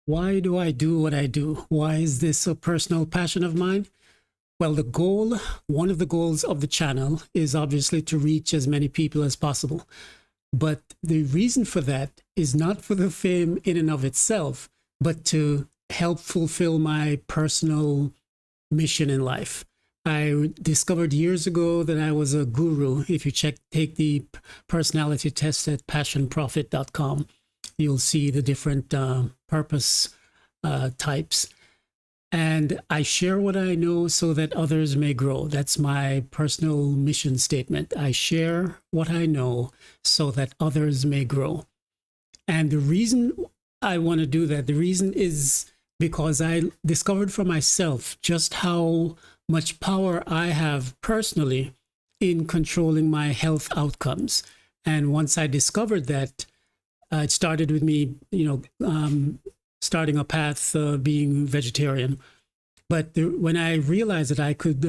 Why do I do what I do? Why is this a personal passion of mine? Well, one of the goals of the channel is obviously to reach as many people as possible. But the reason for that is not for the fame in and of itself, but to help fulfill my personal mission in life. I discovered years ago that I was a guru. If you take the personality test at passionprofit.com, you'll see the different purpose types. And I share what I know so that others may grow. That's my personal mission statement. I share what I know so that others may grow. And the reason I want to do that, the reason is because I discovered for myself just how much power I have personally in controlling my health outcomes. And once I discovered that, it started with me, starting a path being vegetarian. But when I realized that I could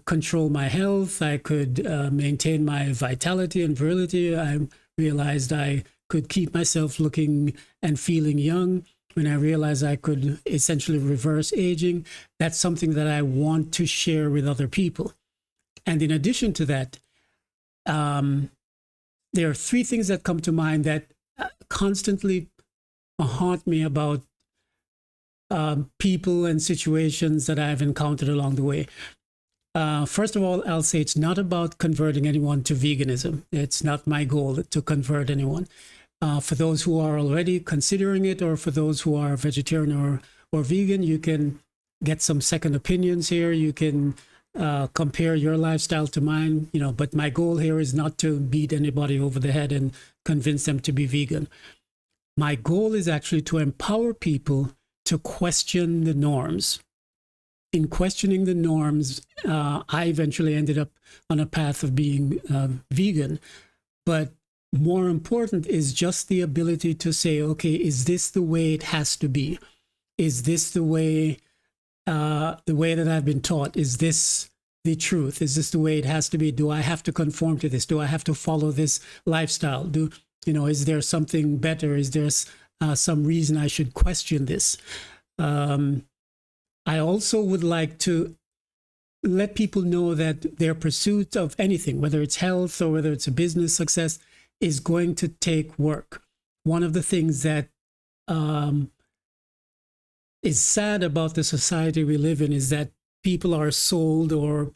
control my health, I could maintain my vitality and virility, I realized I could keep myself looking and feeling young. When I realized I could essentially reverse aging, that's something that I want to share with other people. And in addition to that, there are three things that come to mind that constantly haunt me about people and situations that I've encountered along the way. First of all, I'll say it's not about converting anyone to veganism. It's not my goal to convert anyone. For those who are already considering it, or for those who are vegetarian or vegan, you can get some second opinions here. You can compare your lifestyle to mine, but my goal here is not to beat anybody over the head and convince them to be vegan. My goal is actually to empower people to question the norms. In questioning the norms, I eventually ended up on a path of being vegan. But more important is just the ability to say, okay, is this the way it has to be? Is this the way that I've been taught? Is this the truth? Is this the way it has to be? Do I have to conform to this? Do I have to follow this lifestyle? Is there something better? Is there some reason I should question this? I also would like to let people know that their pursuit of anything, whether it's health or whether it's a business success, is going to take work. One of the things that is sad about the society we live in is that people are sold, or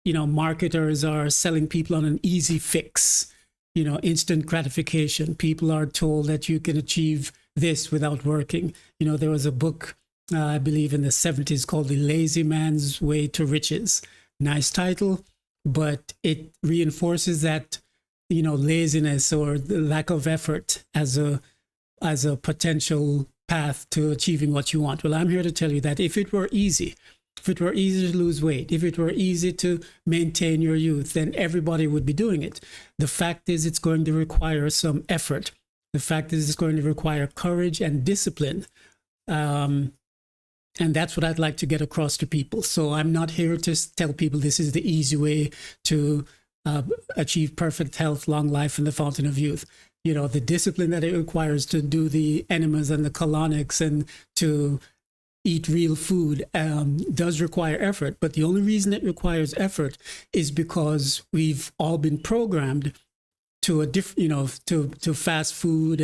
marketers are selling people on an easy fix, instant gratification. People are told that you can achieve this without working. There was a book, I believe in the 70s, called The Lazy Man's Way to Riches. Nice title, but it reinforces that, laziness or the lack of effort as a potential path to achieving what you want. Well, I'm here to tell you that if it were easy to lose weight, if it were easy to maintain your youth, then everybody would be doing it. The fact is, it's going to require some effort. The fact is, it's going to require courage and discipline. And that's what I'd like to get across to people. So I'm not here to tell people this is the easy way to achieve perfect health, long life, and the fountain of youth. The discipline that it requires to do the enemas and the colonics and to eat real food does require effort. But the only reason it requires effort is because we've all been programmed to to fast food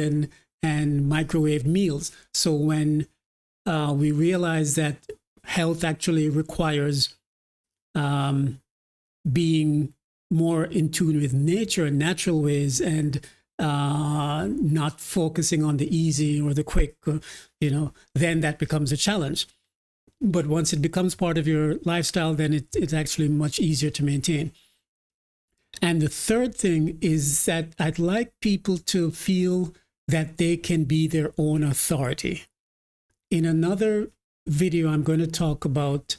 and microwave meals. So when we realize that health actually requires being more in tune with nature and natural ways, and not focusing on the easy or the quick, then that becomes a challenge. But once it becomes part of your lifestyle, then it's actually much easier to maintain. And the third thing is that I'd like people to feel that they can be their own authority. In another video, I'm going to talk about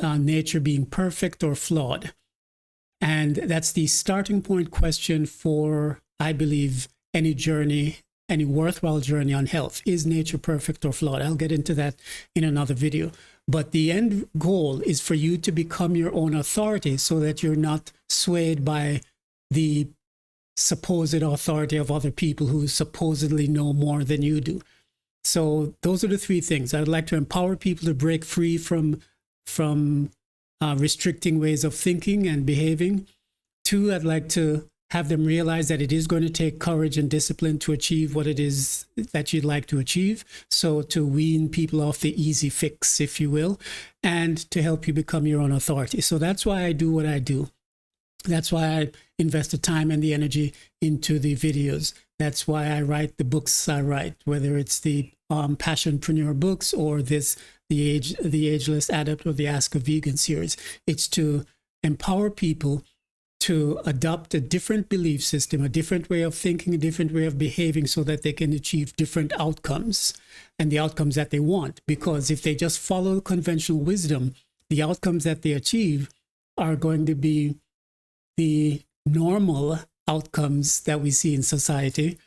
nature being perfect or flawed. And that's the starting point question for, I believe, any journey, any worthwhile journey on health. Is nature perfect or flawed? I'll get into that in another video. But the end goal is for you to become your own authority so that you're not swayed by the supposed authority of other people who supposedly know more than you do. So those are the three things. I'd like to empower people to break free from restricting ways of thinking and behaving. 2, I'd like to have them realize that it is going to take courage and discipline to achieve what it is that you'd like to achieve. So to wean people off the easy fix, if you will, and to help you become your own authority. So that's why I do what I do. That's why I invest the time and the energy into the videos. That's why I write the books I write, whether it's the Passionpreneur books or the Ageless Adept or the Ask a Vegan series. It's to empower people to adopt a different belief system, a different way of thinking, a different way of behaving, so that they can achieve different outcomes and the outcomes that they want. Because if they just follow conventional wisdom, the outcomes that they achieve are going to be the normal outcomes that we see in society,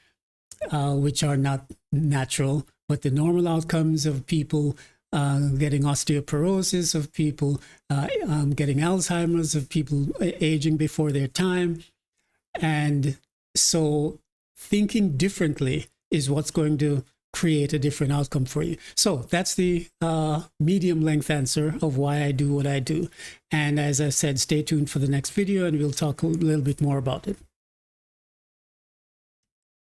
which are not natural, but the normal outcomes of people getting osteoporosis, of people getting Alzheimer's, of people aging before their time. And so thinking differently is what's going to create a different outcome for you. So that's the medium length answer of why I do what I do. And as I said, stay tuned for the next video and we'll talk a little bit more about it.